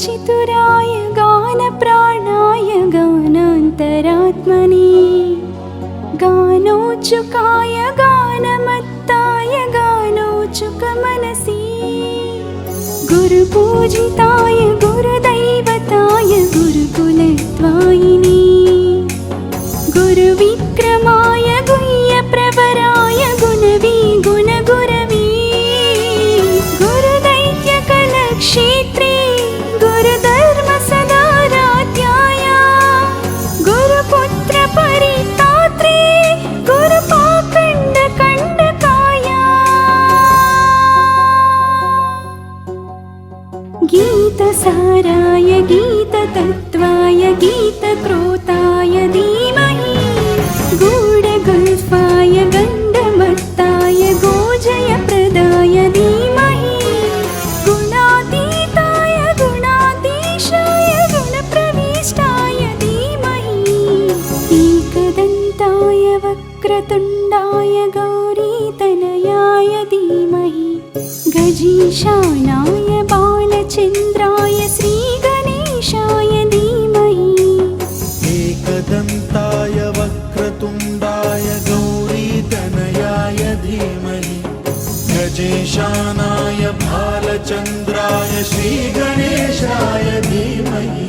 चतुराय गानप्राणाय गानान्तरात्मने गानोच्चुकाय गानमत्ताय गानोच्चुकमनसि गुरुपूजिताय गुरुदैवताय गुरुकुलत्वायिने गुरुविक्रमाय गुह्यप्रवराय गुणवी गुणगुरवे गुरुदैत्यकलक्षेत्रे गुरुधर्मसदाराध्याय गुरुपुत्रपरित्रात्रे गुरुपाखण्डकण्डकाय गीतसाराय गीततत्त्वाय गीतक्रोताय धीमहि गूढगुल्फाय गण्डमत्ताय गोजयप्रदाय धीमहि गुणातीताय गुणाधीशाय गुणप्रविष्टाय धीमहि एकदन्ताय वक्रतुण्डाय गौरीतनयाय धीमहि गजीशानाय बालचन्द्राय श्रीगणेशाय धीमहि एकदन्ताय वक्रतुण्डाय गौरीतनयाय धीमहि गजेशानाय बालचन्द्राय श्रीगणेशाय धीमहि